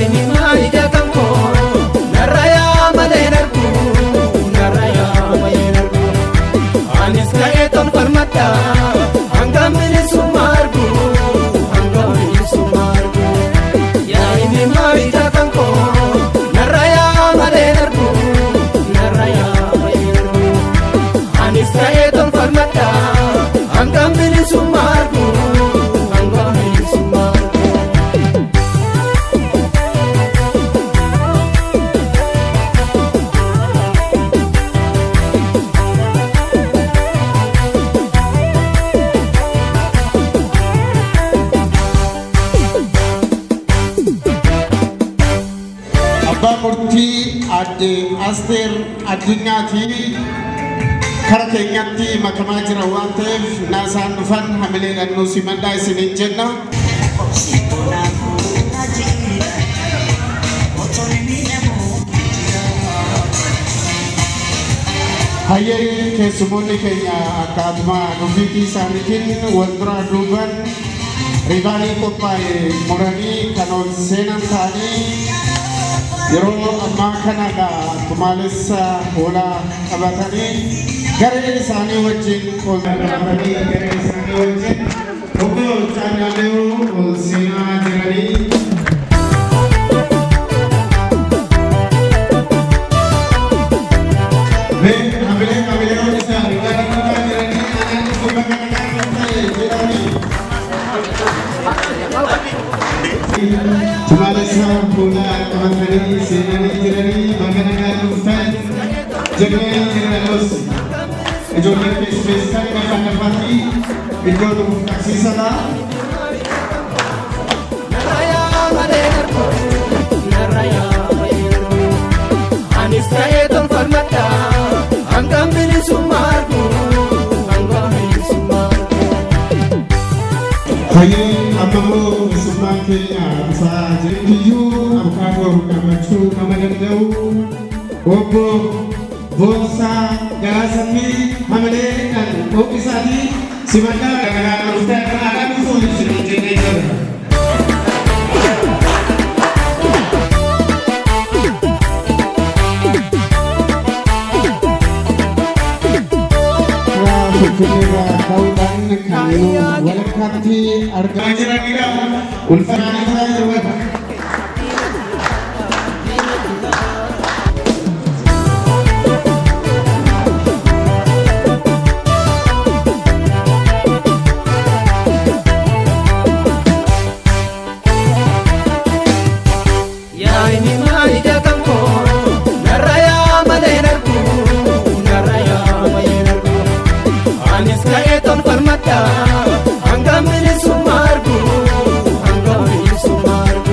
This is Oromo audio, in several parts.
ini maida kamu naraya malenarku naraya malenarku anis kaeton farmata anggamini sumargu ya ini maida kamu naraya malenarku naraya malenarku anis kaeton farmata anggamini sumargu Murti Ade Aster Adinyati Karakenyati Makamajra Wantef Nasan Fan Hamilin and Nusimanda Sininjena Hayai Kesumuni Kenya Akadma Nufiti Sanikin Wandra Duban Rivani Kopai Murani Kanon Senam Tani Yero amma kana ga kumalissa hola kabatani gare sani wajin ko kabatani gare sani wajin ogo chanaleo sina jirani be amile isa rigani kana jirani anan subhanallahi jirani Tumalesa pula kamatani senani jirani maganaga lufan jagani jiranos ejoke spesa kana pati ejoke taksi sana naraya malenarku naraya malenarku anis kaeton farmata anggamini sumargu anggamini sumargu haye amamu Kenya sa jeriyu abkago kamachu kamadandau obo bosa galasami hamale kan okisadi simanda dengan ustaz kan akan sulit sedikit Kira kaulan kayu walakati arga ajaran kita ulfana saya ya ini maida kamu naraya malenarku naraya malenarku anis kaeton farmata anggamini sumargu anggamini sumargu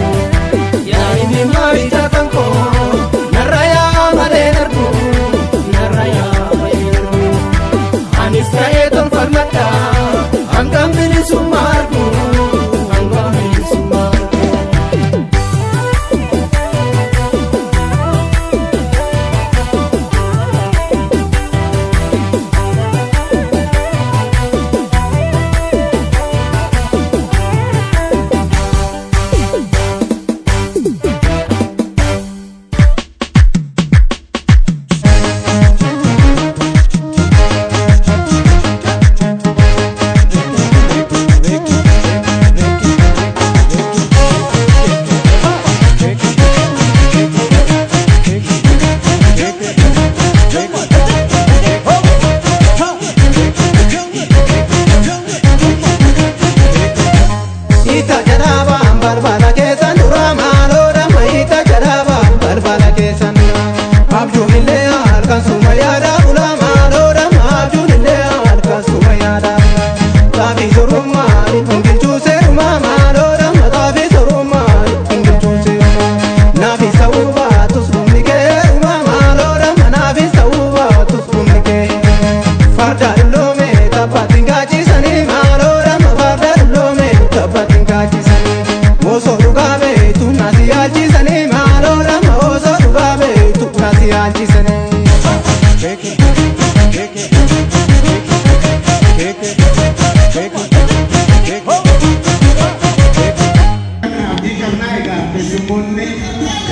keessummoonni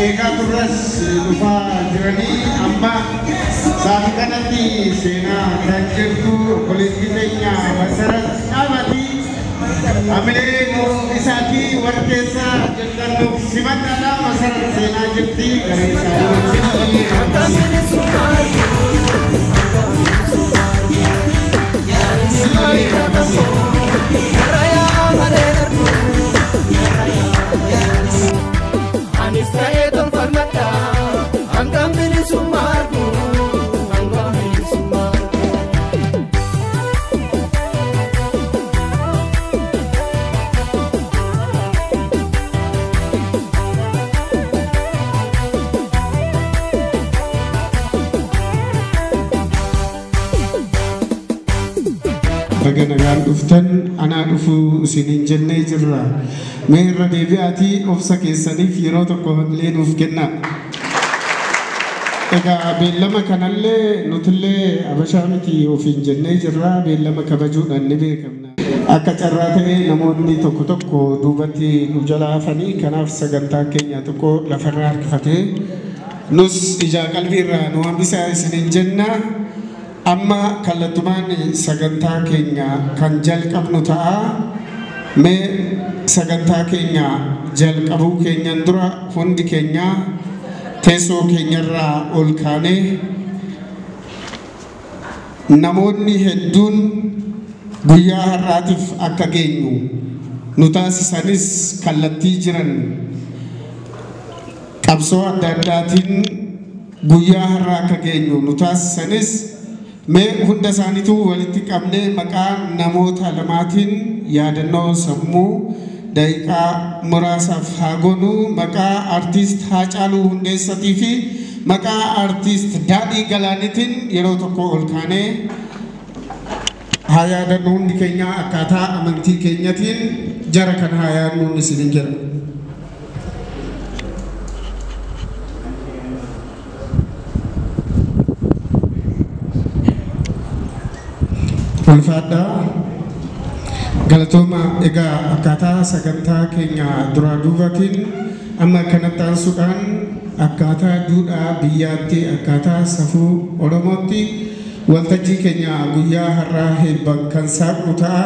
eegaa turres dhufaa jiranii amma sa'aatii kanatti seenaa kan jirtu obboleettii keenya Masarat Dhaabati Amilee isaatii warra keessaa jalqabnuuf simadhaadha. Masarat seenaa jirti garee baga nagaan dhuftan anaa dhufu isiniin jennee jirra. Mee irra deebi'aatii obsa keessaniif yeroo tokko illee nuuf kenna. Egaa beellama kanallee nutillee Habashaa miti ofiin jennee jirra. Beellama kabajuudhaan ni beekamna. Akka carraa ta'ee namoonni tokko tokko duubatti nu jalaa hafanii kanaaf sagantaa keenya tokko lafarraa harkifatee nus ijaa qalbiirraa nu hambisaa isiniin jenna. Amma kallattumaan sagantaa keenya kan jalqabnu ta'a. Mee sagantaa keenya jalqabuu keenyan dura hundi keenya teessoo keenyarraa ol kaanee namoonni hedduun guyyaa har'aatiif akka geenyu nu taasisanis kallattii jiran qabsoo adda addaatiin guyyaa har'aa akka geenyu nu taasisanis mee hunda isaaniitu walitti qabnee maqaa namoota lamaatiin yaadannoo sammuu daqiiqaa muraasaaf haa goonu. Maqaa artiist Haacaaluu Hundeessatii fi maqaa artiist Daadhii Galaanitiin yeroo tokko ol kaanee haa yaadannu hundi keenya akkaataa amantii keenyatiin jara kan haa yaadnu isiniin jedha. Ulfaadhaa galatooma egaa akkaataa sagantaa keenya duraa duubatiin amma kanatti aansuudhaan akkaataa duudhaa biyyaatti akkaataa safuu Oromootti waltajjii keenya guyyaa har'aa heebba kan saaqnu ta'a.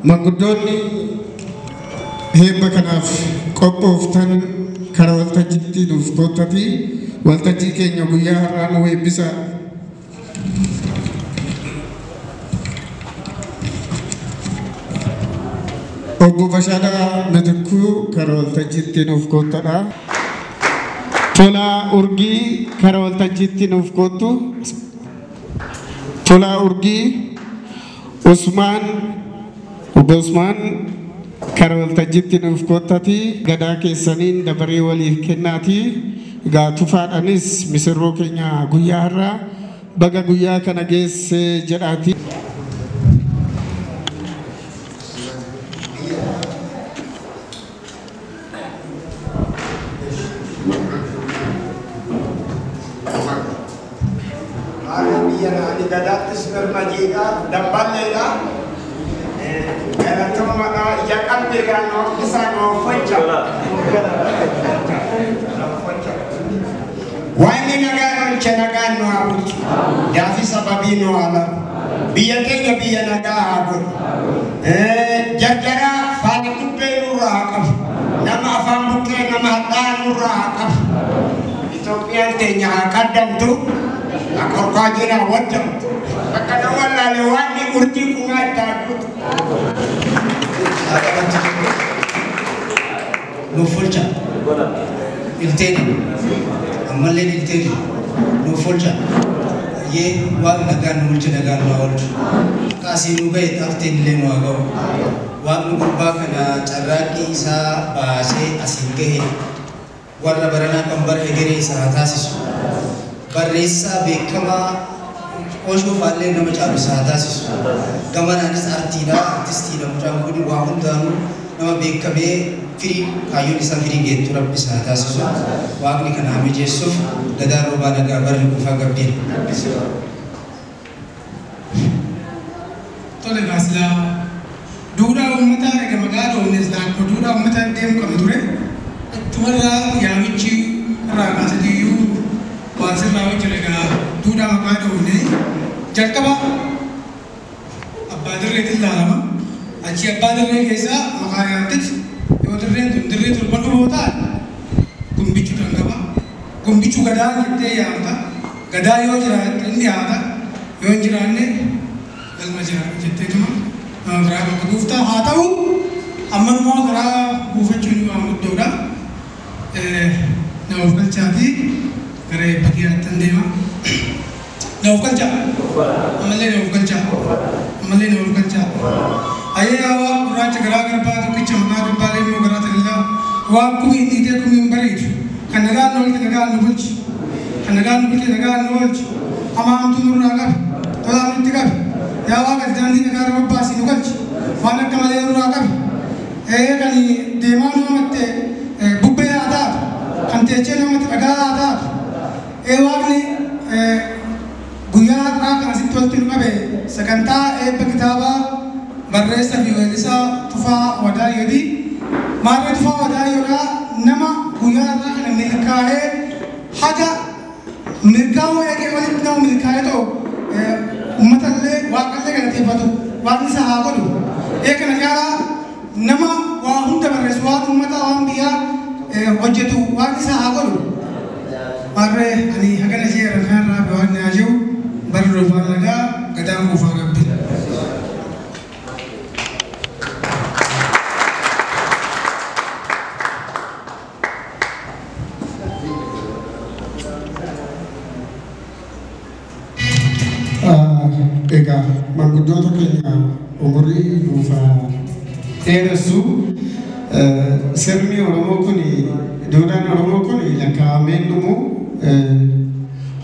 Manguddoonni heebba kanaaf qophooftan kara waltajjiitti nuuf koottati waltajjii keenya guyyaa har'aa nu eebbisa. Obbo Bashaadhaa Mitikkuu kara waltajjiitti nuuf koottadha. Tolaa Urgii kara waltajjiitti nuuf koottu. Tolaa Urgii Usmaan Obbo Usmaan kara waltajjiitti nuuf koottati. Gadaa keessaniin dabaree waliif kennaati. Egaa tufaadhaanis misirroo keenya guyyaa har'aa baga guyyaa kana geesse jedhaati. Gadaattis birmajiidha dabballeedha galatoommadha ija qalbiidhaan isaan ooffacha waan nagaan olcha nagaan nu haa bulchu daafi sababii nu haala biyya keenya biyya nagaa haa godhu jarjaraa faana kubbee nurraa haa qabu nama afaan buqqee nama hadhaa nurraa haa qabu Itoophiyaan teenya haa qaddamtu akorkaa jira wajjam bakka dawwalaale waan ni urjii kumaa ittaadhutu nuuf olcha ilteeni ammallee ilteeni nuuf olcha yee waan nagaan nu bulche nagaan nu haa olchu kaasii nu ga'e xaafteen illee nu haa ga'u waaqni gurbaa kana carraaqqii isaa baasee asiin gahe warra baranaa kan bara egeree isaa haa taasisu. Barreessaa beekamaa oshoo faallee nama caalu isaa taasisu. Gamanaanis artistiidha mucaan kun waa hundaanuu nama beekamee firii kaayyoon isaa firii geettu rabbi isaa taasisu. Waaqni kana haa mijeessuuf gadaa roobaa nagaa barri kufaa gabbiin. Tole gaasila duudhaa uummataa egaa magaalaa Oomnes naannoo duudhaa uummataa deemu qaba ture. tumarra yaamichi irraa kaasatiyyuu waan sirraa hojjetaa duudhaa maqaa dhowne jalqaba abbaa dirreetiin ilaalama achi abbaa dirree keessaa maqaa yaamtetti yoo dirreen tun dirree torban dhumuu ta'an gumbichu dhangaba gumbichu gadaa jettee yaamta gadaa yoo jiraate inni yaada yoo hin jiraanne galma jira jetteetuma nama biraa bakka buuftaa haa ta'u ammanumaa karaa buufachuun waan guddoodha. Nama of galchaati gara eebbakii irratti deema. Nama of galchaa. Ammallee nama of galchaa. Ammallee nama of galchaa. Ayyee hawa gurraacha garaa garbaa tokkicha maqaa dubbaalee immoo garaa tajaajila waan kumii dhiitee kumii hin bareedu. Kan nagaan nu oolche nagaan nu bulchi. Kan nagaan nu bulche nagaan nu oolchi. Hamaamtuu nurraa qabi. Tolaa nutti qabi. Yaa waaqa daandii nagaa nama baasii nu galchi. Waan akka malee nurraa qabi. Kan deemaa nu hamatte bubbee haa taatu. Kan teechee namatti dhagaa haa taatu. Waaqni guyyaa har'aa kan asitti walitti nu qabe sagantaa eebba kitaabaa barreessaa fi weellisaa Tufaa Wadaayooti. Maarree Tufaa Wadaayoodhaa nama guyyaa har'aa kana milkaa'ee haga milkaa'uu eegee walitti nama milkaa'ee ta'u uummatallee waaqallee galateeffatu waaqni isa haa godhu. Kana caalaa nama waa hunda barreessu waan uummataa waan biyyaa hojjetu waaqni isa haa godhu. Maarree ani hagana jeera kanarraa waan naa jiru bara dhufaan nagaa gadaan kuufaa qabdi. Egaa manguddoota keenya umurii nuufaa dheeressu sirni Oromoo kun duudhaan Oromoo kun lakkaa'ameen dhumu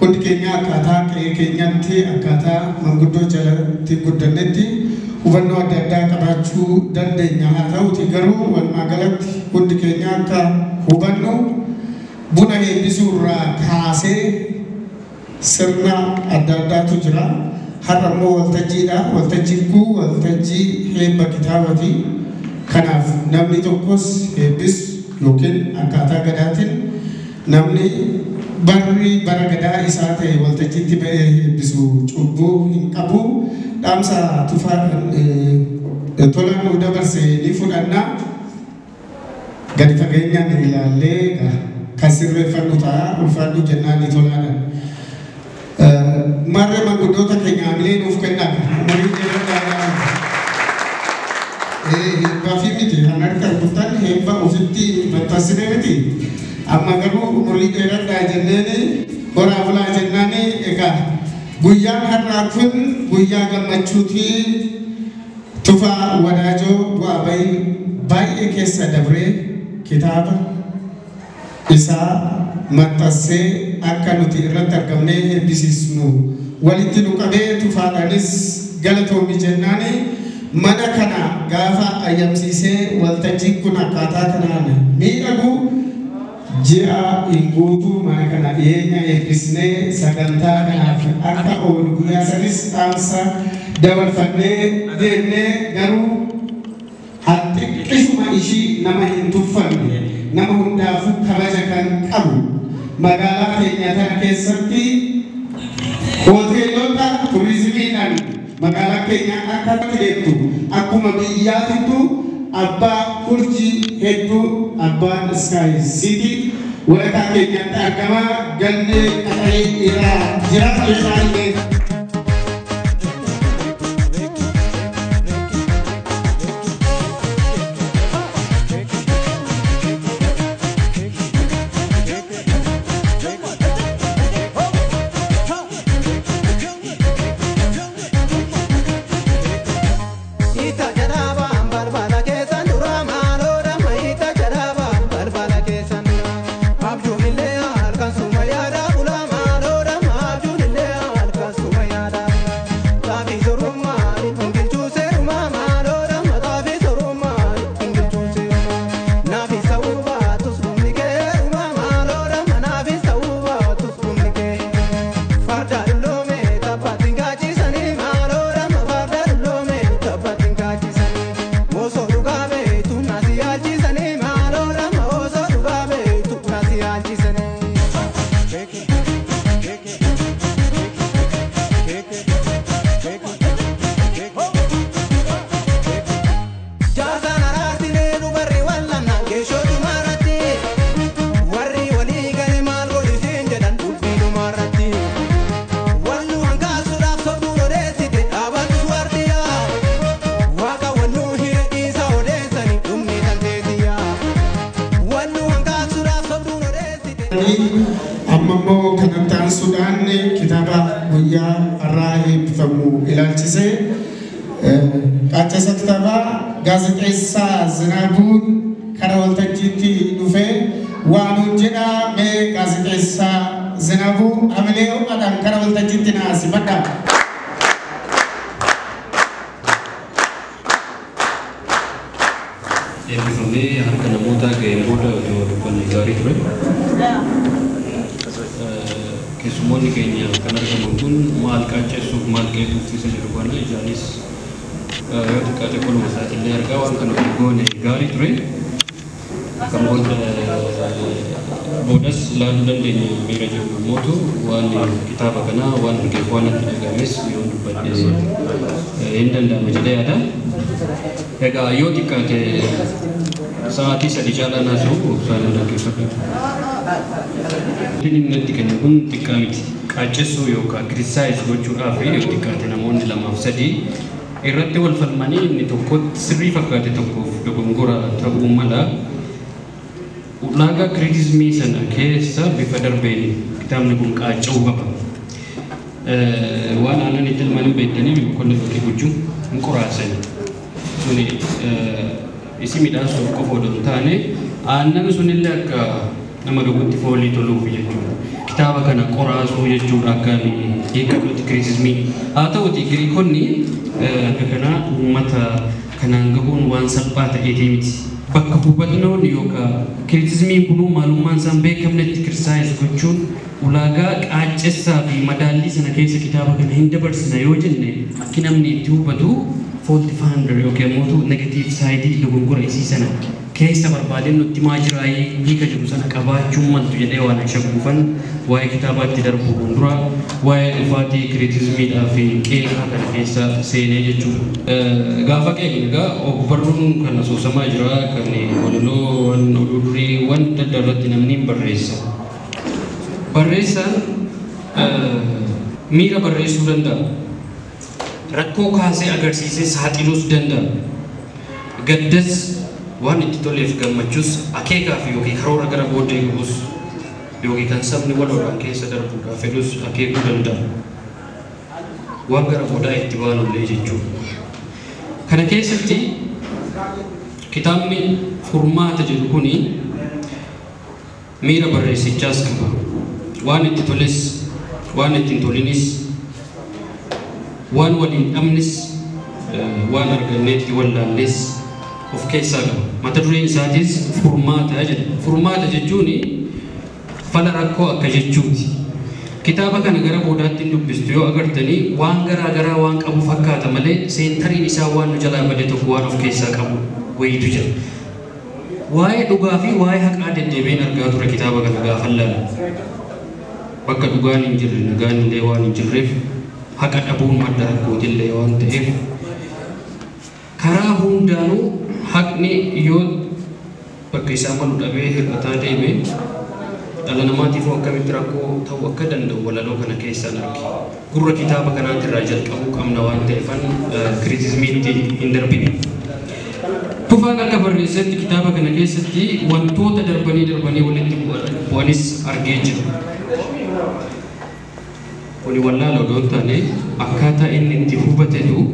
hundi keenya akkaataa qe'ee keenyatti akkaataa manguddoo jalatti guddannetti hubannoo adda addaa qabaachuu dandeenya. Haa ta'uti garuu walumaa galatti hundi keenya akka hubannu buna eebbisuu irraa kaasee sirna adda addaatu jira. Har'a immoo waltajjiidha. Waltajjiin kun waltajjii eebba kitaabaati. Kanaaf namni tokkos eebbisu yookiin akkaataa gadaatiin namni bara gadaa isaa ta'e waltajjiitti ba'ee eebbisu cubbuu hin qabu. Dhaamsa Tufaa tolaan nu dabarse ni fudhanna. Gadi fageenyaan ilaallee kan sirreeffannu ta'a. Ulfaadhu jennaan ni tolaadha. Maarree manguddoota keenya hamilee nuuf kennaa. Umurii dheeraa heebbaa fi miti kan harka gurtaan heebbaa ofitti maxxansine miti. Amma garuu umurii dheeraa jenneen horaa bulaa jennaan egaa guyyaan har'aa kun guyyaa gammachuuti. Tufaa Wadaajoo bu'aa baay'ee keessa dabree kitaaba isaa maxxansee akka nuti irratti argamnee eebbisiisnu walitti nu qabee Tufaadhaanis galatoomi jennaani. Mana kana gaafa ayyamsiisee waltajjiin kun akkaataa kanaan miidhagu ji'a hin guutuu mana kana dhiyeenya eebbisnee sagantaa kanaaf akka oolu guyyaa sanis dhaamsa dabarfannee deemnee garuu xiqqishuma ishii nama hin tuffanne nama hundaafuu kabaja kan qabu magaalaa keenya tana keessatti hoteelota turizimiidhaan magaalaa keenya akka beektu akkuma biyyaatittu abbaa kurjii hedduu abbaan Sky City walakkaa keenyatti argama. Gannee qaxaree irraa jira irraallee. Abdul Illee alkan suma yaada ulama. ilaalchisanii. Ammoo kanattaan Sudaan kitaaba guyyaa har'aa eebbifamu ilaalchisee qaacasa kitaabaa gaazexeessaa Zinaabuun karaa waltajjiitti dhufee waan hojjedhaa mee gaazexeessaa Zinaabuu Amalee Ho'aadhaan karaa waltajjiitti naasi badhaa. Eebbifamee harka namoota ga'een booda dubbanni gaarii ture. Keessummoonni keenya kan argaman kun maal qaacessuuf maal qeetuuf isa jedhu kana ijaanis yoo xiqqaate koluma isaatiillee argaa waan kana goone gaarii ture. Kan boodas ilaaluu dandeenya miira jiru yommuu ta'u waan kitaaba kanaa waan argeef waan itti dhagahames yoo dubbadhe hin danda'ama jedhee yaada. Egaa yoo xiqqaate sa'aatii sadii caalaa naasa'u obsaan dhaggeeffadhu. Inni itti kennu kun xiqqaa miti. Qaacessuu yookaan kiristaayis gochuudhaaf yoo xiqqaate namoonni lamaaf sadii irratti wal falmanii inni tokkotti sirrii fakkaate tokkoof dogongora ta'uu mala. Ulaagaa kiritismii sana keessa bifa darbeen kitaabni kun qaaca'uu qaba. Waan aannan itti ilmaan beektanii boqqolloo tokko gochuu hin qoraasan. Suni isi midhaasuuf qofa odoo hin taane aannan sunillee akka nama dhugutti foolii toluuf jechuudha. Kitaaba kana qoraasuu jechuudha akka hiikamutti kiritismii. Haa ta'uti Giriikonni akka kanaa uummata kanaan gahuun waan salphaa ta'eetii miti. Bakka hubannoon yookaan kiritismiin kun maalummaan isaan beekamnetti kiristaayis gochuun ulaagaa qaacessaa fi madaallii sana keessa kitaaba kana hin dabarsina yoo jenne akki namni itti hubatu fault finder yookaan mootu negative side dogongora isii sana keessa barbaadeen nutti maa jiraayee hiika jiru sana qabaachuun mantu jedhee waan shakkuufan waa'ee kitaabaatti darbu dura waa'ee dhufaatii kiritismiidhaa fi qeeqaa kana keessa seenee jechuudha. Gaafa qeeqni egaa ogbarruun kan asoosamaa jira kan walaloo waan oduurii waan adda irratti namni barreessa. Barreessaan miira barreessuu danda'a. Rakkoo kaasee agarsiisee saaxiluus danda'a. Gaddas waan itti toleef gammachuus akeekaa fi yookiin karoora gara booddee guus yookiin kan sabni waloodhaan keessa darbuudhaaf fedhus akeekuu danda'a. Waan gara boodaa itti baanullee jechuudha. Kana keessatti kitaabni furmaata jedhu kuni miira barreessichaas qaba. Waan itti toles, waan itti hin tolinis, waan waliin dhabnes, waan arganneetti wallaalles of keessaa qaba. Mata dureen isaatis furmaata jedha. Furmaata jechuun fala rakkoo akka jechuuti. Kitaaba kana gara boodaatti dubbistu yoo agartanii waan garaa garaa waan qabu fakkaata malee seentariin isaa waan nu jalaa bade tokko waan of keessaa qabu wayitu jira. Waa'ee dhugaa fi waa'ee haqaa deddeebiin argaa ture kitaaba kana gaafa laala. Bakka dhugaan hin jirre nagaan illee waan hin jirreef haqa dhabuun madda rakkootillee waan ta'eef karaa hundaanuu haqni yoo bakka isaa malu dhabee hir'ataa deeme dhala namaatiif akkamitti rakkoo ta'uu akka danda'u walaloo kana keessaan arge. Gurra kitaaba kanaatti irraa jalqabuu qabna waan ta'eefan kiritismiitti hin darbine. Tufaan akka barreessatti kitaaba kana keessatti wantoota darbanii walitti bu'anis argee jira. Kuni wallaala odoo hin taane akkaataa inni itti hubatetu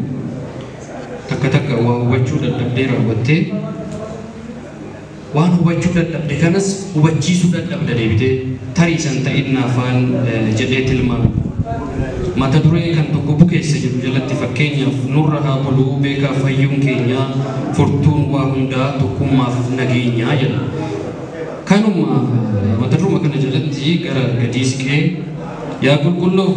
takka waa hubachuu dadhabdee raawwattee waan hubachuu dadhabde kanas hubachiisuu dadhabda deebitee tarii san ta'in afaan jedhee tilmaama. Mata duree kan tokko bukeessa jiru jalatti fakkeenyaaf nurra haa buluu beekaa fayyuun keenyaa furtuun waa hundaa tokkummaaf nageenyaa jedha. Kanuma mata duree kana jalatti gara gadii siqee yaa qulqulloof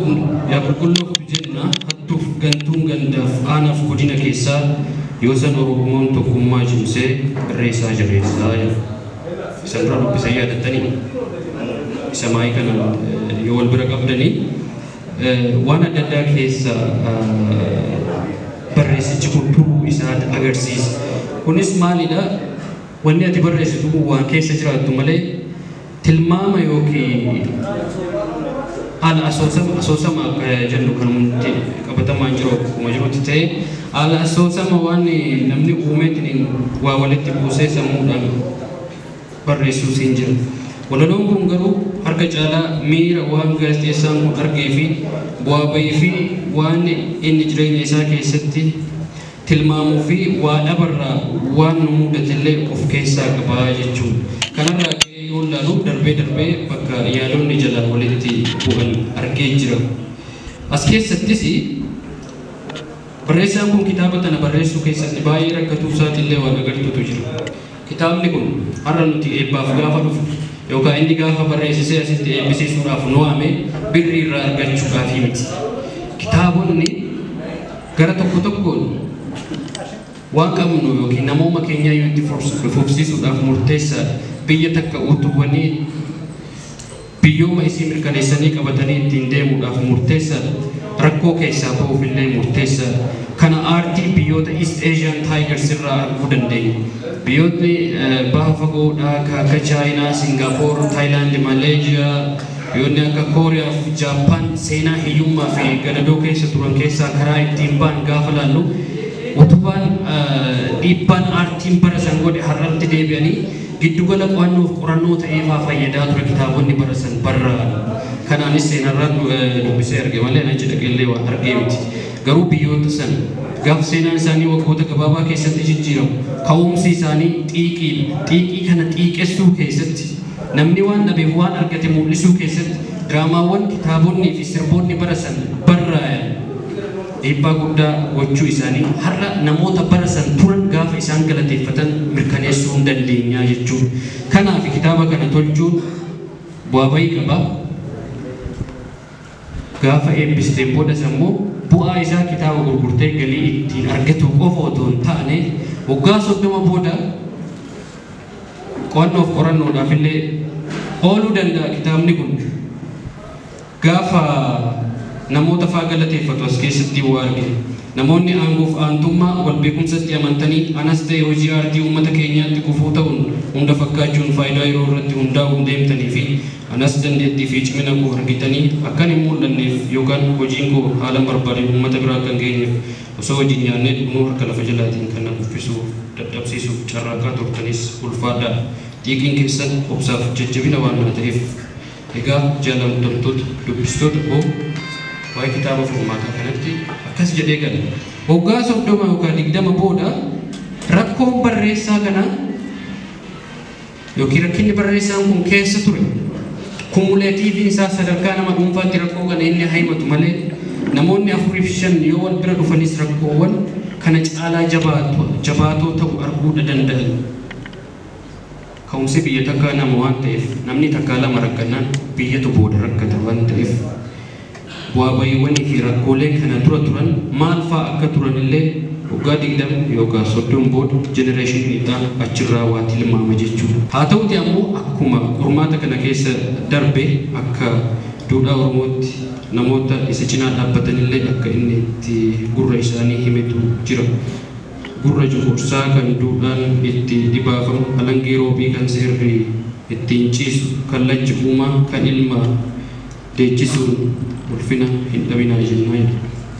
jenna hattuuf gantuun gandaaf aanaaf godina keessaa yoo san Oromoon tokkummaa cimsee irree isaa jabeessaa jedha. Isan dura dubbisa yaadattanii. samaa'ii kana yoo wal bira qabdanii waan adda addaa keessa barreessichi kun turuu isaa agarsiisa. Kunis maalidha? Wanni ati barreessitu waan keessa jiraattu malee tilmaama yookiin haala asoosama akka jennu kan hundi qabatamaan jiru akkuma jirutti ta'e haala asoosama waan namni uumeetiin waa walitti buusee sammuudhaan barreessuu siin jira. Walaloon kun garuu harka caalaa miira waan gaazexeessaan kun argee fi bu'aa bahii fi waan inni jireenya isaa keessatti tilmaamuu fi waa dhabarraa waan nu mudatillee of keessaa qabaa jechuudha. Kanarraa yoo ilaalu darbee bakka yaadonni jala walitti bu'an argee jira. As keessattis barreessaan kun kitaaba tana barreessuu keessatti baay'ee rakkatuu isaatiillee waan agartuutu jira. Kitaabni kun har'a nuti eebbaaf gaafa dhufu yookaan inni gaafa barreessisee asitti eebbisiisuudhaaf nu waame birrii irraa argachuudhaaf miti. Kitaabonni gara tokkoon waan qabnu yookiin namooma keenya itti fufsiisuudhaaf murteessaadha. Biyya takka utuwwanii biyyooma isii mirkaneessanii qabatanii ittiin deemuudhaaf murteessaadha. Rakkoo keessaa ba'uuf illee murteessaadha. Kana aartii biyyoota East Asian Tigers irraa arguu dandeenya. Biyyootni baha fagoodhaa akka Chaayinaa, Singaappoor, Taayilaand, Maleeshiyaa, biyyoonni akka Kooriyaa fi Jaappaan seenaa hiyyummaa fi gadadoo keessa turan keessaa karaa ittiin ba'an gaafa laallu utubaan dhiibbaan aartiin bara san godhe har'atti deebi'anii giddugala qo'annoo fi qorannoo ta'eefaa fayyadaa ture kitaabonni bara san barraa'an. Kanaanis seenarraan dubbisee arge malee achi dhaqeellee waan argee miti. Garuu biyyoota san gaafa seenaan isaanii waggoota gabaabaa keessatti jijjiiramu ka'umsi isaanii xiiqii kana xiiqessuu keessatti namni waan dhabeef waan argate mul'isuu keessatti diraamaawwan kitaabonni fi sirboonni bara san barraa'an dhiibbaa guddaa gochuu isaanii har'a namoota bara san turan gaafa isaan galateeffatan mirkaneessuu hin dandeenyaa jechuudha. Kanaaf kitaaba kana tolchuun bu'aa bahii qaba. Gaafa eebbisteen booda immoo bu'aa isaa kitaaba gurgurtee galii ittiin argatu qofa otoo hin taane waggaa 30 booda qo'annoof qorannoodhaaf illee ooluu danda'a kitaabni kun. Gaafa namoota faa galateeffatu as keessatti waa argine. Namoonni aangoof aantummaa wal beekumsatti amantanii anas ta'e hojii aartii uummata keenyaatti gufuu ta'uun hunda fakkaachuun faayidaa yeroo irratti hundaa'uun deemtanii fi anas dandeettii fi cimina koo argitanii akkan hin mul'anneef yookaan hojiin koo haala barbaadeen uummata biraa kan geenyeef osoo hojiin nyaannee dhumuu harka lafa jalaatiin kan uffisuuf dadhabsiisuuf carraaqaa turtanis ulfaadhaa. Xiiqiin keessan obsaaf jajjabina waan na ta'eef egaa jaallatamtoota dubbistoota koo waa'ee kitaaba furmaataa kanatti akkas jedhee gala. Waggaa 30 yookaan 20 booda rakkoon barreessaa kana yookiin rakkinni barreessaan kun keessa ture kumuleetiiviin isaa sadarkaa nama dhuunfaatti rakkoo kana inni haimatu malee namoonni 4 fi 5 yoo wal bira dhufanis rakkoowwan kana caalaa jabaatoo ta'u arguu danda'an. Ka'umsi biyya takkaa nama waan ta'eef namni takkaa lama rakkannaan biyyatu booda rakkata waan ta'eef bu'aa bahiiwwanii fi rakkooleen kana dura turan maal fa'aa akka turan illee waggaa 20 yookaan 30 booda jenereeshiniidhaan achirraa waa tilmaama jechuudha. Haa ta'uti ammoo akkuma qormaata kana keessa darbe akka duudhaa Oromootti namoota isa cinaa dhaabbatan illee akka inni itti gurra isaanii himetu jira. Gurra cunqursaa kan duudhaan itti dhibaafamu alangee roobii kan seerri ittiin ciisu kallachi uumaa kan ilma deechisuun ulfina hin dhabinaa jennaan.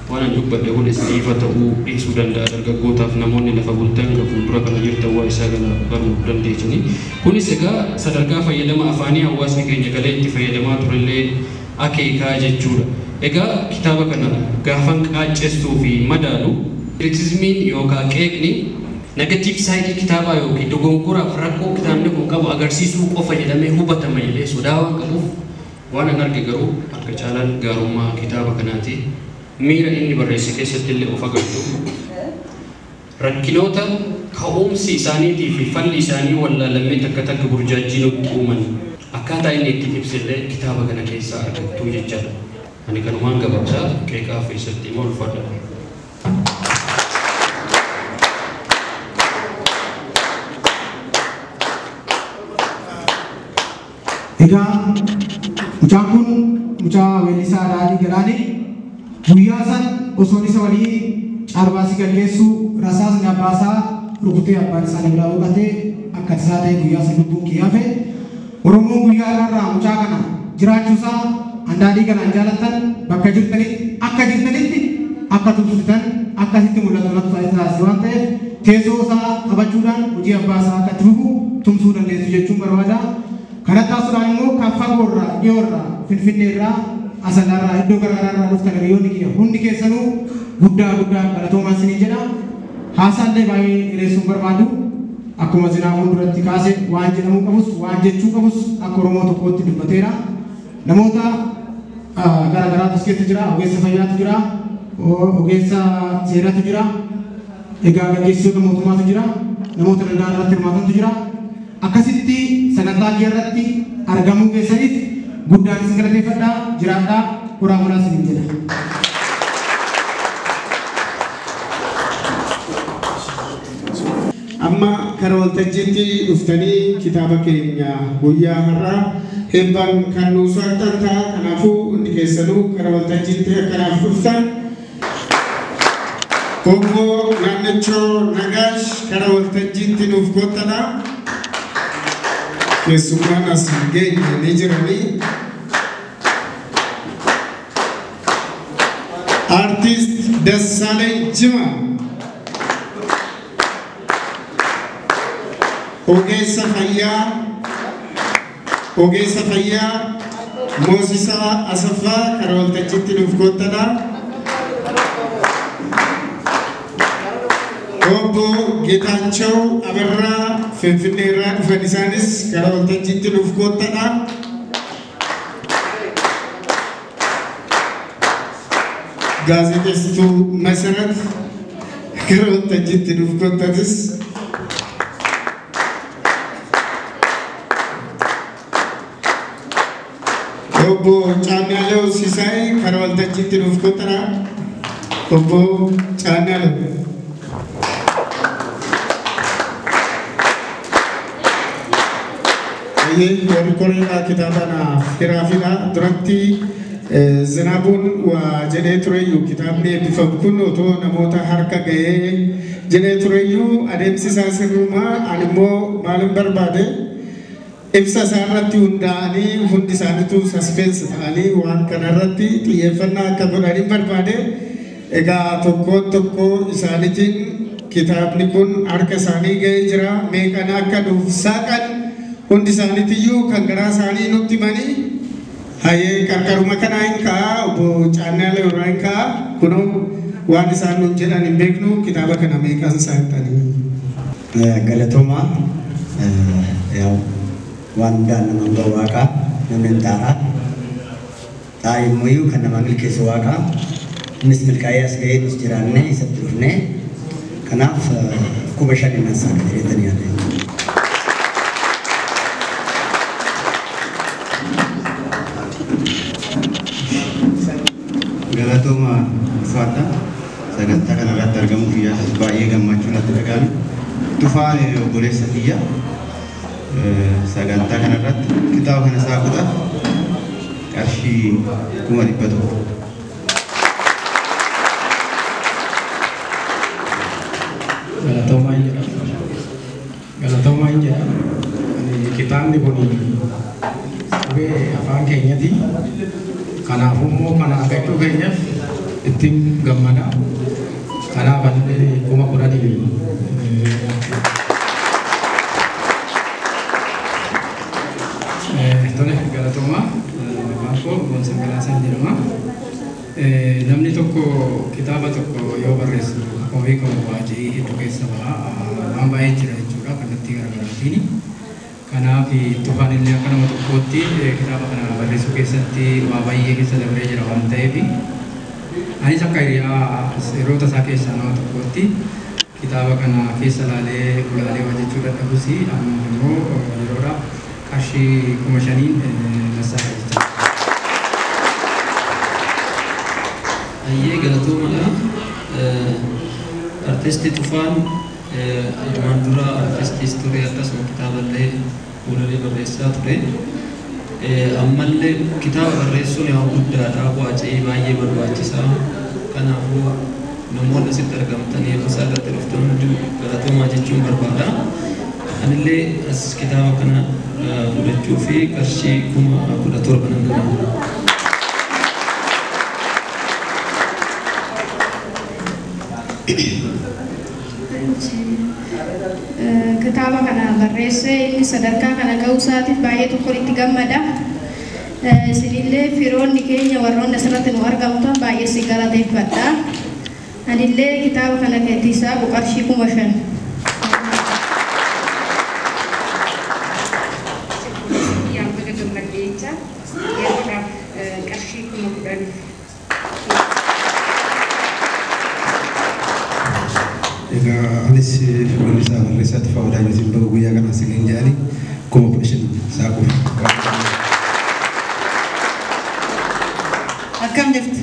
Waan an dubbadhe kunis dhiifa ta'uu dhiisuu danda'a dargaggootaaf namoonni lafa bultan kan fuuldura kana jirtan waa isaa kana baruu dandeessanii. Kunis egaa sadarkaa fayyadama afaanii hawaasni keenya galee itti fayyadamaa turellee akeekaa jechuudha. Egaa kitaaba kana gaafan qaaccessuu fi madaalu kritismiin yookaan qeeqni negatiiv saayidii kitaabaa yookiin dogongoraaf rakkoo kitaabni kun qabu agarsiisuu qofa jedhamee hubatama jedhee sodaa waan qabuuf waan an arge garuu akka caalaan gaarummaa kitaaba kanaati. Miira inni barreesse keessatti illee of agartu rakkinoota ka'umsi isaaniitii fi falli isaanii wallaalamee takka burjaajii nutti uuman akkaataa inni itti ibsillee kitaaba kana keessaa argattu jechaadha. Ani kanumaan gabaabsaa qeeqaa keessatti immoo ulfaadha. Egaa Mucaan kun mucaa weellisaa Daadhii Galaanii guyyaa san osoo isa walii caarbaasii galgeessuu rasaasni abbaasaa rukutee abbaan isaa biraa boqotee akka isaa ta'e guyyaa san lubbuun kiyyaa hafe Oromoon guyyaa irraa mucaa kana jiraachuusaa Daadhii Galaan jaalattan bakka jirtanitti akka tumsitan akkasitti mul'atu natti taasise waan ta'eef teessoo isaa qabachuudhaan hojii abbaa isaa akka itti fufu tumsuu dandeessu jechuun barbaada. Kanatti taasisuudhaan immoo kan fagoorraa dhiyoorraa finfinneerraa asallarraa iddoo garaagaraarraa dhuftan hiriyoonni kiyya hundi keessanuu guddaa galatoomaa isinii jedha. Haasaallee baay'ee dhiyeessuun barbaadu akkuma zinaamuun duratti kaase waan jedhamuu qabus waan jechuu qabus akka Oromoo tokkootti dubbateera. Namoota garaagaraatu as keessa jira, ogeessa fayyaatu jira, ogeessa seeraatu jira, egaa gaggeessitoota mootummaatu jira, namoota daldala irratti hirmaatantu jira. Akkasitti sagantaa kee irratti argamuu keessaniif guddaan isin galateeffadha. Jiraadhaa horaa bulaa isiniin jedha. Amma kara waltajjiitti dhuftanii kitaaba keenya guyyaa har'aa eebbaan kan nuuf sooratan ta'a. Kanaafuu hundi keessanuu kara waltajjiitti akkanaaf dhuftan. Obbo Naannachoo Nagaash kara waltajjiitti nuuf goottadha. Keessummaan as geenye ni jiranii. Artist Dassaaleny Jima. Ogeessa fayyaa Moosisaa Asaffaa kara waltajjiitti nuuf goottadha. Obbo Geetaachoo Abarraa Finfinnee irraa dhufan isaanis kara waltajjiitti nuuf goottadha. Gaazexeessituu Masarat kara waltajjiitti nuuf goottatis. Obbo Caannaaloo Sisaay kara waltajjiitti nuuf goottadha. Obbo Caannaaloo. Warqoleedhaa kitaabanaaf hiraafidha. Duratti Zinaabuun waa jedhee tureyyuu kitaabni eebbifamu kun otoo namoota harka ga'ee jedhee tureyyuu adeemsi isaa sirrumaa ani immoo maalin barbaade ibsa isaa irratti hundaa'anii hundi isaaniitu saspeensi ta'anii waan kana irratti xiyyeeffannaa akka godhanii barbaade. Egaa tokko isaaniitiin kitaabni kun harka isaanii ga'ee jira. Meeqana akka nuuf saaqan hundi isaaniitiyyuu kan garaa isaanii nutti himanii hayyee qarqaruma kanaa hin ka'a. Obbo Caannaaloo irraa hin ka'a. Kunoo waan isaan nuun jedhan hin beeknu kitaaba kana meeqaan isaa himtanii. Galatoomaa waan hundaan nama hanga waaqaa namni hin taa'aa taa'immoo kan nama milkeessu waaqaa innis milkaa'ee as ga'ee nus jiraannee isatti dhufnee kanaaf 5,000 isaa kan jedhanii yaadee. Galatooma Faadha sagantaa kanarratti argamuuf baay'ee gammachuu natti dhaga'ame. Tufaa obboleessa kiyya sagantaa kanarratti kitaaba kana saaquudhaaf qarshii 100,000. Galatoomaa hin jedha. Kitaabni kun qubee afaan keenyati. Kanaafuu immoo kana argachuu keenyaaf ittiin gammada. Kanaaf ani 10,000 tole galatoomaa maqaan Boonsaa Galaasaa jedhama. Namni tokko kitaaba tokko yoo barreessu akkuma beekamu waajjii hedduu keessa ba'a waan baay'ee jira jechuudha kallattii garaagaraatiin. Kanaaf Tufaan illee akka nama tokkootti kitaaba kana barreessuu keessatti waa baay'ee keessa dabree jira waan ta'eef anis akka hiriyaa yeroo tasaa keessaa nama tokkootti kitaaba kana keessa ilaalee ulaalee waa jechuu dadhabus amma immoo yeroodhaaf qarshii 5,000 nassaa jechuudha. Ayyee galatoomaa artisti Tufaan ilmaan dura artistii istuurii akkasuma kitaaballee fuulalee barreessaa ture. ammallee kitaaba barreessuun yaa guddaadha bu'aa ce'ii baay'ee barbaachisaa kanaafuu namoonni asitti argamtan yeroo isaa irratti dhuftan hundi galatoomaa jechuun barbaada anillee as kitaaba kana fudhachuu fi qarshii 17,000 nan gala. Kitaaba kana barreessee inni sadarkaa kana ga'uu isaatiif baay'ee tokko itti gammada. Isinillee firoonni keenya warroonni asirratti nu argamtan baay'ee si galateeffadha. Anillee kitaaba kana keessaa qarshii 5,000. Anis Indonesia barreessaa Tufaa Wadaajootiin baga guyyaa kana sagaleen jedhanii 15,000 saaquuf. Akkam jirtu?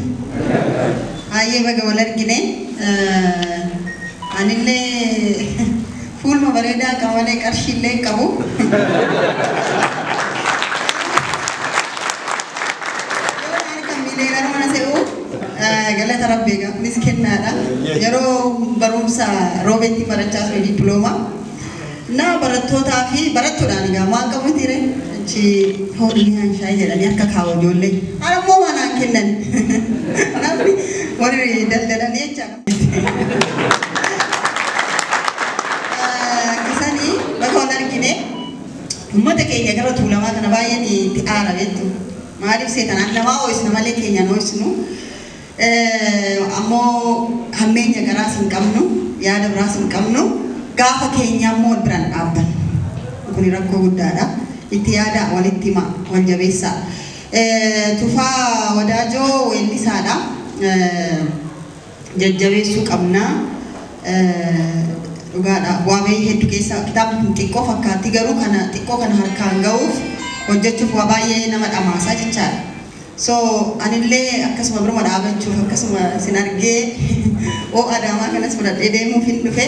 Baay'ee baga wal argine. Anillee fuuluma bareedaa kan malee qarshiillee qabu. Galata Rabbiga nis kennaadha yeroo barumsa roobetti barachaa ture diploma na barattootaa fi barattuudhaan egaa waan qabutti re achi hoolii hanshaa jedhanii akka kaawwa ijoollee ammoo manaan kennan namni warri daldalanii jechaadha. Akkasanii bakka wal argine uummata keenya gara tuulamaa kana baay'een itti aara jettu maaliif seetanaan namaa ho'isna malee keenyaan ho'isnu. Ammoo hammeenya garaas hin qabnu yaada biraas hin qabnu gaafa keenya ammoo wal biraan dhaabbannu kun rakkoo guddaadha itti yaada walitti hima wal jabeessaa. Tufaa Wadaajoo weellisaadha jajjabeessuu qabna dhugaadha bu'aa bahii hedduu keessa kitaabni kun xiqqoo fakkaatti garuu kana xiqqoo kana harkaan ga'uuf hojjechuuf waa baay'ee nama dhamaasaa jechaadha. So anillee akkasuma biruma dhaabachuuf akkasuma sin argee oo adaamaa kanas fudhadhee deemuuf hin dhufe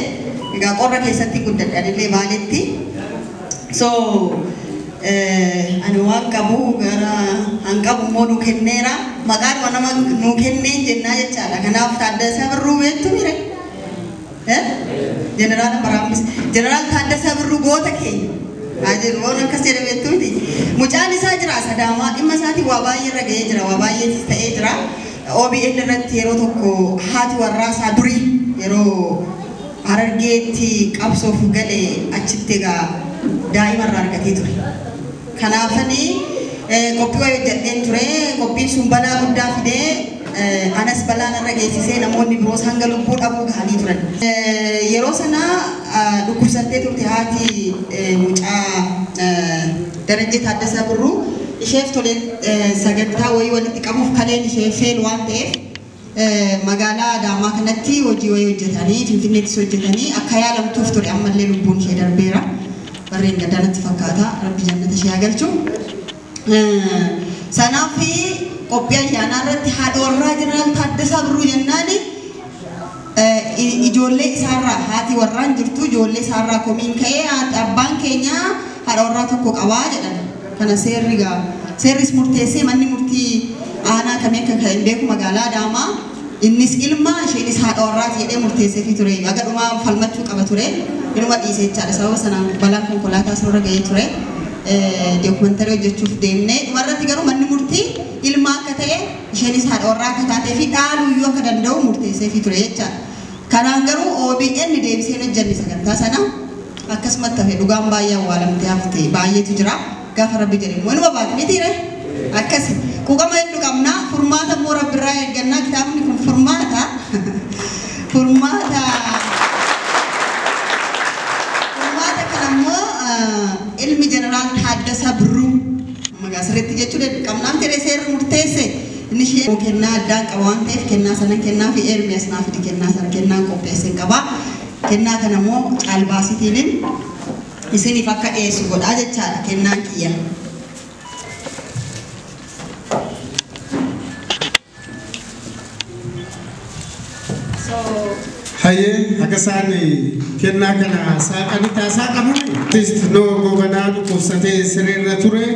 egaa qorra keessatti guddadhe anillee baaletti. So ani waan qabu gara hanqabu immoo nu kenneera maqaadhuma nama nu kenneen jennaa jechaadha. Kanaaf Taaddasaa Birruu beektu mire Jeneraal Baraambis Jeneraal Taaddasaa Birruu goota keenya. Ajir waan akkas jedhameetu miti. Mucaan isaa jira sadaamaa dhimma isaatii waa baay'ee irra ga'ee jira waa baay'ee ta'ee jira. OBN irratti yeroo tokko haati warraasaa durii yeroo Harargeetti qabsoof galee achitti egaa daa'ima irraa argatee ture. Kanaafanii qophii wayii hojjedheen ture qophiin sun balaa guddaa fidee anas balaan irra geessisee namoonni biroos hanga lubbuu dhabuu gahanii turan. Yeroo sana dhukkubsattee turte haati mucaa Darajjee Taaddasaa Birruu isheef tole sagantaa wayii walitti qabuuf kaleen ishee feen waan ta'eef magaalaa Adaamaa kanatti hojii wayii hojjetanii Finfinneettis hojjetanii akka yaalamtuuf ture ammallee lubbuun ishee darbeera. Barreen gaddaanatti fakkaata Rabbi jannata ishee haa galchu. Sanaaf qophii ayyaanaa irratti haadha warraa Jeneraal Taaddasaa Birruu jennaani ijoollee isaarraa haati warraan jirtu ijoollee isaarraa komiin ka'ee abbaan keenya haadha warraa tokko qabaa jedhan. Kana seerris murteessee manni murtii aanaa kamii akka hin beeku magaalaa Adaamaa innis ilma isheenis haadha warraati jedhee murteessee fi ture. Aga dhumaa falmachuu qaba ture. Inuma dhiisee jechaadha sababa sanaan balaan konkolaataa asirra ga'ee ture. Dookumantarii hojjechuuf deemnee dhumarratti garuu manni murtii ilma akka ta'e isheenis haadha warraa akka taatee fi dhaaluyyuu akka danda'u murteessee fi ture jechaadha. Kanaan garuu OBN deebisee hojjenne sagantaa sana akkasumatti hafe dhugaan baay'ee awwaalamtee hafte baay'eetu jira gaafa Rabbi jedhee wanuma baatanii tiire akkasi quuqama hedduu qabna furmaata immoo Rabbi irraa eeggannaa kitaabni kun furmaata kana immoo ilmi Jeneraal Taaddasaa Birruu maqaa sirriitti jechuudha qabnaan tiree seerri murteesse inni ishee kennaa addaan qaba waan ta'eef kennaa sana kennaa fi Ermiyaas naaf fidi kennaa sana kennaan qopheessee qaba. Kennaa kana immoo caalbaasitiinin isiniif akka dhiyeessu godhaa jechaadha kennaan kiyya. Hayyee akka isaan kennaa kana saaqanii taasaa qabu. Artist noo gobanaa dhukkubsatee sireerra ture.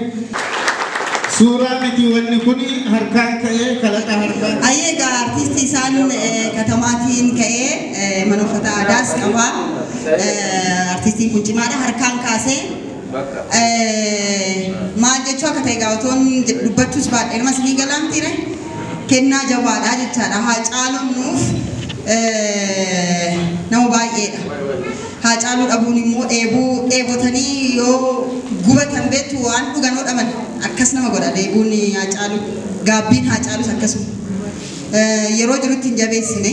Suuraa miti wanni kuni harkaan ka'ee kalata harkaan. Egaa artistii isaan katamaatiin ka'ee mana uffata aadaas qaba. Artistiin kun cimaadha harkaan kaasee. Maal jechuu akka ta'e gaafatoon dubbachuus baadhee namas ni galamtiire kennaa jabaadhaa jechaadha. Haacaaluun nuuf nama baay'eedha. Haacaaluu dhabuun immoo dheebotanii yoo gubatan beektu waan dhuganoo dhaban akkas nama godha dheebuun Haacaaluu gaabbiin Haacaaluus akkasuma yeroo jirutti hin jabeessine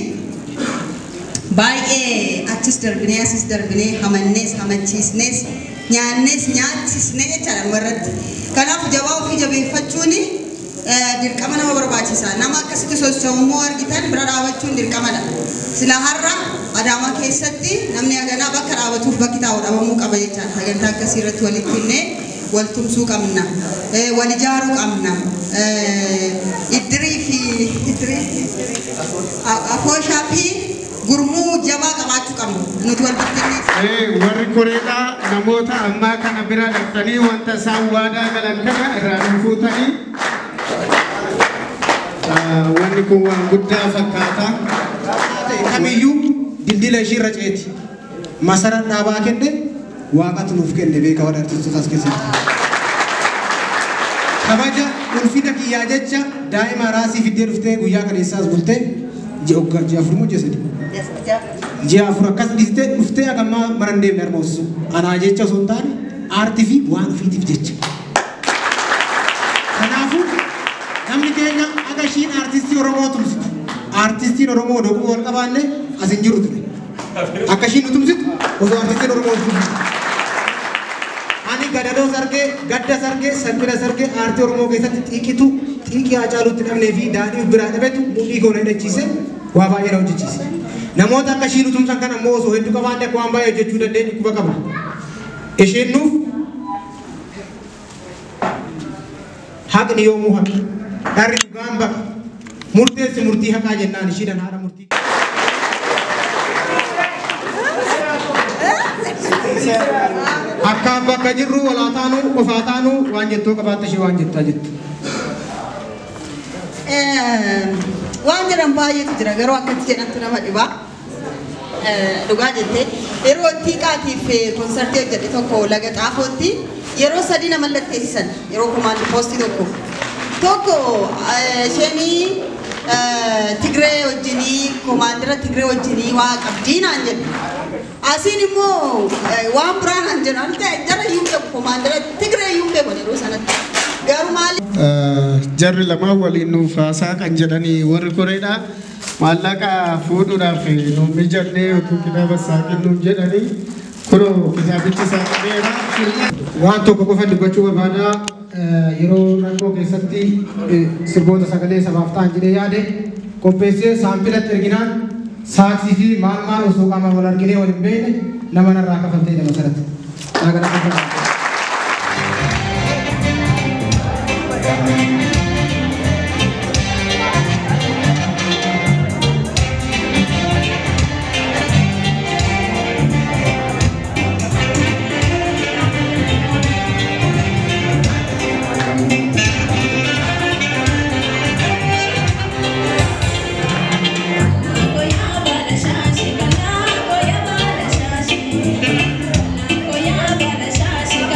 baay'ee achis darbinee asis darbinee hamannees hamachiisnees nyaannees nyaachisnee jechaadha warratti. Kanaaf jabaa ofii jabeeffachuun dirqama nama barbaachisa. Nama akkasitti sochoo'ummoo argitan bira dhaabachuun dirqamadha. Sila har'a Adaamaa keessatti namni haganaa bakka dhaabatuuf bakki taa'u dhabamuu qaba jechaadha. Sagantaa akkasii irratti walitti hinnee wal tumsuu qabna. Wal ijaaruu qabna. Iddirii fi afooshaa fi gurmuu jabaa qabaachuu qabna. Nuti wal bittinneessu. Warri koreedhaa namoota ammaa kana bira dhaqanii wanta isaan waadaa galan kana irraa fuutanii wanni kun waan guddaa fakkaata. Kamiyyuu dildila ishii irra ceeti. Masaraan dhaabaa kenne waaqatu nuuf kenne beeka warra artistoota as keessatti. Kabaja ulfina kiyyaa jecha daa'ima raasii fiddee dhuftee guyyaa kaleessaas bultee ji'a afur moo ji'a sadii? Ji'a afur akkas dhiistee dhuftee hagammaa mana hin deemne harma hoosisu. Anaa jecha osoo hin taane aartii fi waan ofiitiif jecha. Kanaafuu namni keenya akka ishiin aartistii Oromoo tumsitu. Artistiin Oromoo dhuguu wal qabaanne as hin jiru ture. Akka ishiin nu tumsitu osoo artistiin Oromoo tumsitu. Ani gadadoo sargee, gadda sargee, salphina sargee aartii Oromoo keessatti xiiqii Haacaaluutti dhabnee fi daadhii biraa dhabetu mudhii goona hidhachiise waa baay'ee na hojjechiise. Namoota akka ishiin nu tumsan kan ammoo osoo hedduu qabaanne akka waan baay'ee hojjechuu dandeenyu quba qaba. Isheen nuuf haqni yoomuu haqa. Dharri dhugaan baqa. Murteessi murtii haqaa jennaan ishiidhaan haadha murtii. Akka bakka jirru walaa taanuu qofaa taanuu waan jettoo qabaatte ishee waan jettaa jettu. Waan jedhan baay'eetu jira garuu akkatti jedhantu nama dhibaa. Dhugaa jettee yeroo xiqqaatiif konsartii hojjete tokko laga xaafootti yeroo sadii nama mallatteessisan yeroo komaandi poostii tokko isheenii Tigree wajjinii komaandira Tigree wajjinii waa qabdiinaan jedhu. Asiin immoo waan biraan jedhu ante jara yuumbe komaandira Tigree yuumbe yeroo sanatti. Garuu maali? Jarri lamaan waliin nuuf haasaa kan jedhanii warri koreedhaa maallaqa fuudhuudhaaf nu mijannee utuu kitaaba isaa kennuuf jedhanii kunoo kitaabichi isaa qabeera. Waan tokko qofa dubbachuu barbaada. Yeroo rakkoo keessatti sirboota sagalee sabaaf ta'an jedhee yaade qopheessee saampilatti erginaan saaksii fi maal osoo qaamaan wal arginee wal hin beekne nama narraa kafaltee nama sanatti. Goya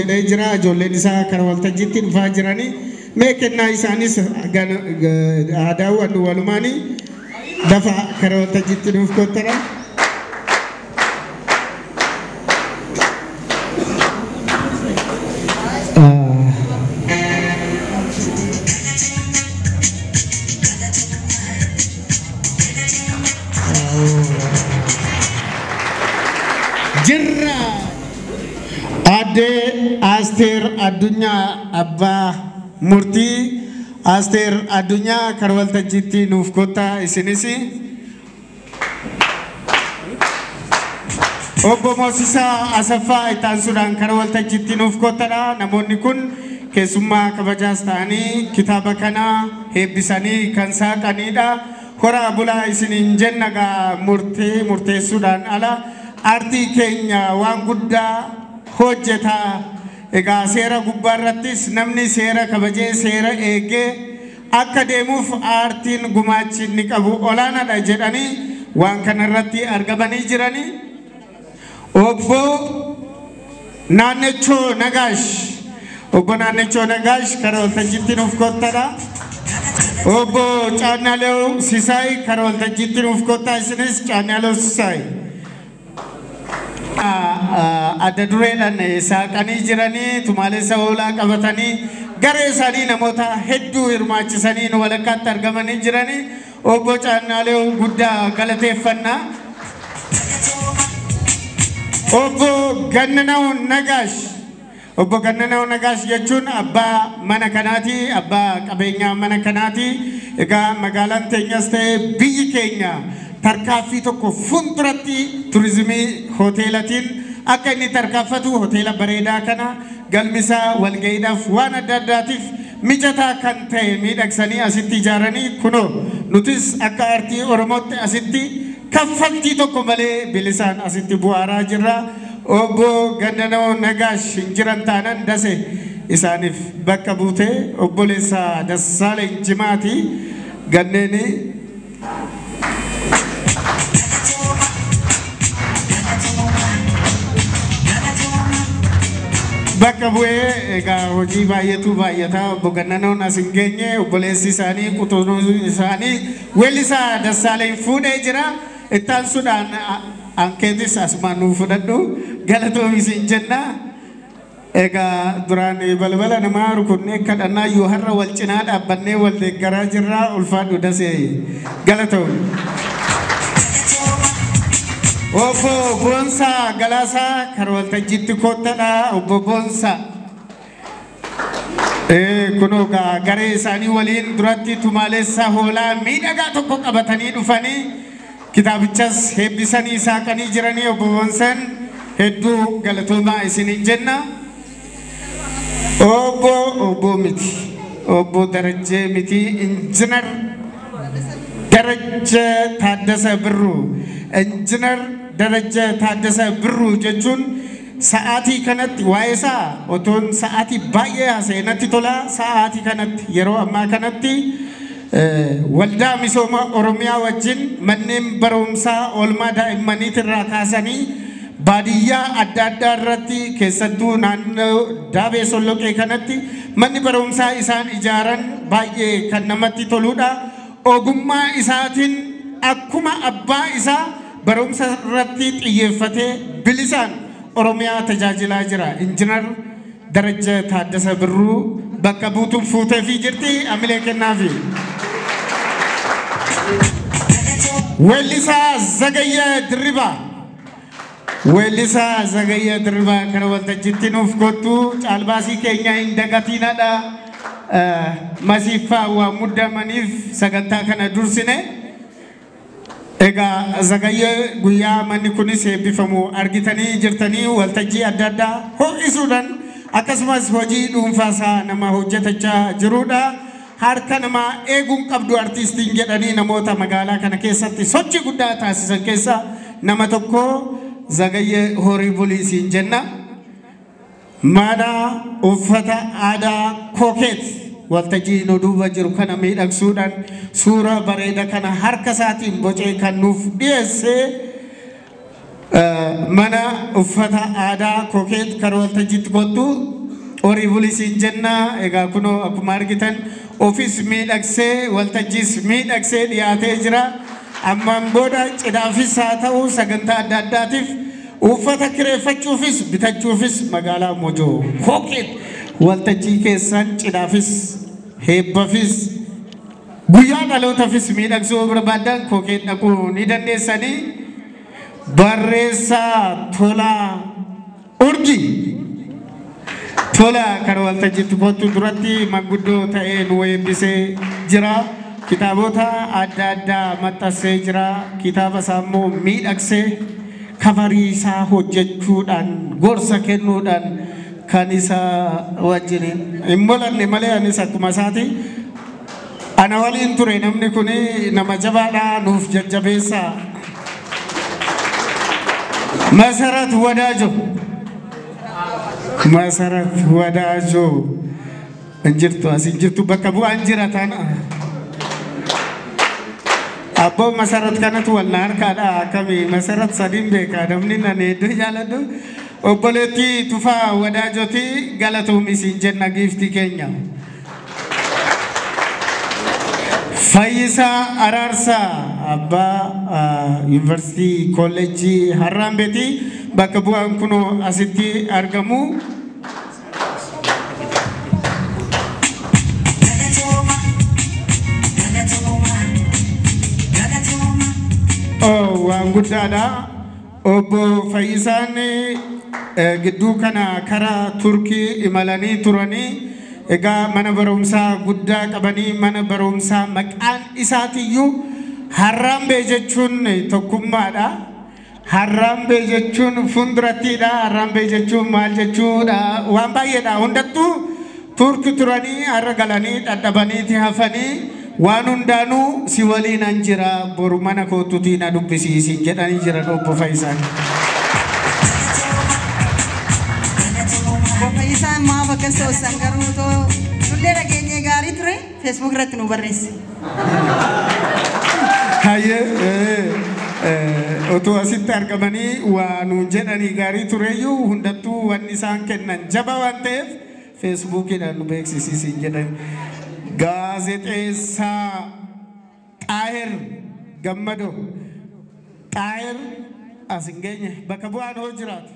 jedhee jira ijoolleen isaa karaa waltajjiitti dhufaa jiranii mee kennaa isaanis aadaa walumaanii dafa karaa waltajjiitti nuuf kottara. Jirra Ade Aster Addunyaa Abbaa Murtii Aster Addunyaa karaa waltajjiitti nuuf kottaa isinis Obbo Moosisaa Asaffaa Itaansuudhaan karaa waltajjiitti nuuf kottadha. Namoonni kun keessummaa kabajaas ta'anii kitaaba kana heebbisanii kan saaqanidha. Horaa bulaa isiniin jenna gaa murteessuudhaan ala artii keenya waan guddaa hojjetaa. Egaa seera gubbaarrattis namni seera kabajee seera eegee akka deemuuf aartiin gumaachi inni qabu olaanaadha jedhanii waan kanarratti argamanii jiranii. Obbo Naannechoo Nagaash karaa waltajjiitti nuuf kottadha. Obbo Caannalew Sisaay karaa waltajjiitti nuuf kottaa isinis Caannalew Sisaay. Adda dureedhaan saaqanii jiranii tumaalessa hoolaa qabatanii garee isaanii namoota hedduu hirmaachisanii nu walakkaatti argamanii jiranii. Obbo Caannalew guddaa galateeffannaa. Obbo Gannanaw Nagaash jechuun abbaa mana kanaati, abbaa qabeenyaa mana kanaati. Egaa magaalaan teenyas ta'e biyyi keenya tarkaaffii tokko fuulduratti turizimii hoteelatiin akka inni tarkaaffatu hoteela bareedaa kana galmisaa walga'iidhaaf waan adda addaatiif mijataa kan ta'e miidhagsanii asitti ijaaranii kunoo nutis akka aartii Oromootti asitti kaffaltii tokko malee bilisaan asitti bu'aaraa jirra. Obbo Gannanaw Nagaash hin jiran taanan dase isaaniif bakka buute obboleessa Dassaaleny Jimaati ganneeni bakka bu'ee egaa hojii baay'ataa obbo Gannanawn as hin geenye obboleessi isaanii quxuunuu isaanii weellisaa Dassaaleny fuudhee jira. Ittaansuudhaan ankeetis asumaan nuuf fudhadhu galatoomis hin jenna. Egaa duraan balbala namaa rukunnee kadhannaa yoo har'a wal cinaa dhaabbannee wal deeggaraa jirra ulfaadhu dasee galatoomi. Obbo Boonsaa Galaasaa karaa waltajjiitti kottadha. Obbo Boonsaa kunoo garee isaanii waliin duratti tumaalessa hoolaa miidhagaa tokko qabatanii dhufanii kitaabichas heebbisanii saaqanii jiranii. Obbo Boonsaan hedduu galatoomaa isiniin jenna. Obbo Darajjee miti Injiinar Darajjee Taaddasa Birruu. Injiinar Darajjee Taaddasa Birruu jechuun sa'aatii kanatti waa'ee isaa otoon sa'aatii baay'ee haasa'inatti tola. Sa'aatii kanatti yeroo ammaa kanatti waldaa misooma Oromiyaa wajjin manneen barumsaa oolmaa daa'immaniitirraa kaasanii baadiyyaa adda addaa irratti keessattuu naannoo Daabee Solloqee kanatti manni barumsaa isaan ijaaran baay'ee kan namatti toludha. Ogummaa isaatiin akkuma abbaa isaa barumsa irratti xiyyeeffatee bilisaan Oromiyaa tajaajilaa jira. Injiinar Darajjee Taaddasa Birruu bakka buutuun fuutee fi jirti amilee kennaafi. Weellisaa Zagayyee Dirribaa karaa waltajjiitti nuuf kottu caalbaasii keenya hin dagatiinadha. Masiiffaa waan muddamaniif sagantaa kana dursine. Egaa Zagayyee guyyaa manni kunis eebbifamu argitanii jirtanii waltajjii adda addaa ho'isuudhaan akkasumas hojii dhuunfaasaa nama hojjetachaa jirudha. Harka namaa eeguun qabdu artiistiin jedhanii namoota magaalaa kana keessatti sochii guddaa taasisan keessaa nama tokko Zagayyee horii buliisiin jenna. Mana uffata aadaa Kookeet waltajjii nu duuba jiru kana miidhagsuudhaan suura bareeda kana harka isaatiin bocee kan nuuf dhiyeesse mana uffata aadaa kokeet karoolta jitti kottu horii bulisiin jenna egaa kunoo akkuma argitan ofis miidhagsee waltajjiis miidhagsee dhiyaatee jira ammaan booda cidhaafis haa ta'u sagantaa adda addaatiif uffata kireeffachuufis bitachuufis magaalaa Mojoo kokeet waltajjii keessan cidhaafis heebbafis guyyaa dhalootaafis miidhagsuu barbaadan kokeet dhaquu ni dandeessanii barreessaa Tolaa Urji Tola kan waltajjiitti kottu duratti manguddoo ta'ee nu eebbisee jira kitaabota adda addaa maxxansee jira kitaaba isaa immoo miidhagsee kafarii isaa hojjechuudhaan gorsa kennuudhaan kan isa wajjin hin molanne malee anis akkuma isaati ana waliin ture namni kun nama jabaadha nuuf jajjabeessaa Masarat Wadajo Masarat Wadajo Anjirtu bakka bu'aan jiratan Abbo Masarat kanatu wal harkaadha akkami Masarat sadin beeka namni nan hedduu jaalladhu obboleettii Tufaa Wadaajoti galatoomii siin jenna giiftii keenya Fayyisaa Araarsaa abbaa Yuunivarsiitii Kolleejjii Harraambeetii bakka bu'aan kunoo asitti argamu. Waan guddaadha. Obbo Fayyisaan gidduu kana karaa Turkii imalanii turanii egaa mana barumsaa guddaa qabanii mana barumsaa maqaan isaatiyyuu Harraambee jechuun tokkummaadha. Harraambee jechuun fundurattiidha. Harraambee jechuun maal jechuudha waan baay'eedha. Hundattuu Turkii turanii har'a galanii dadhabaniiti hafanii waan hundaanuu si waliin an jira boru mana kootuutii na dubbisiisi jedhanii jiran obbo Fayyisaan. Fayyisaan maa bakka soosan garuu too dullee dhageenyee gaarii ture Facebook irratti nu barreesse. Otoo asitti argamanii waa nuun jedhanii gaarii tureyyuu hundattuu wanni isaan kennan jaba waan ta'eef Facebookiidhaan nu beeksisiisi jedhan. Gaazexeessaa Xaahir Gammadoo Xaahir as hin geenye bakka bu'aan hoo jiraatu.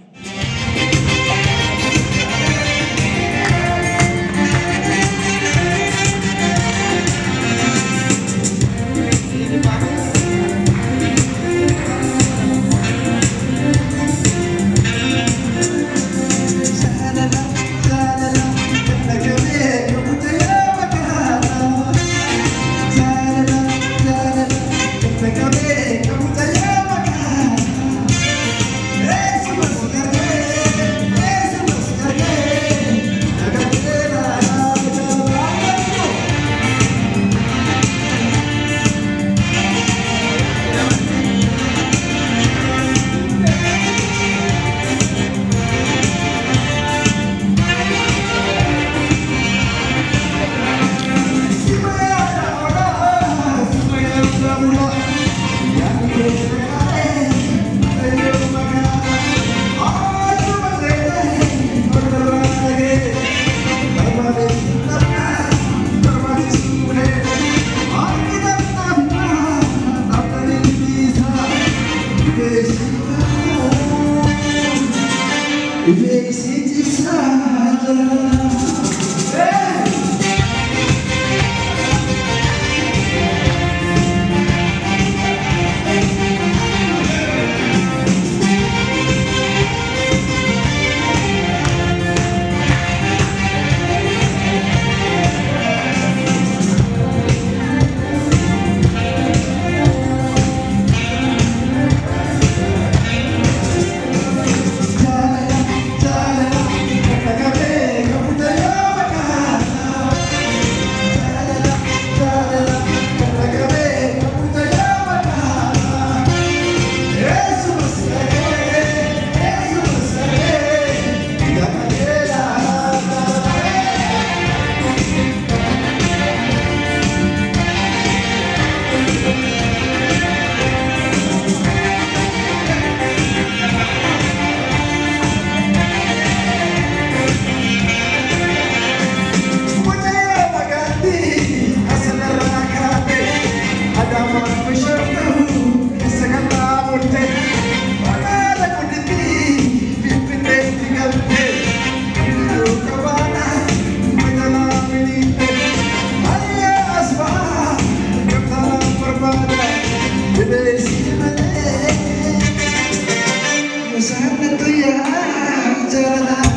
Sana tu ya jalan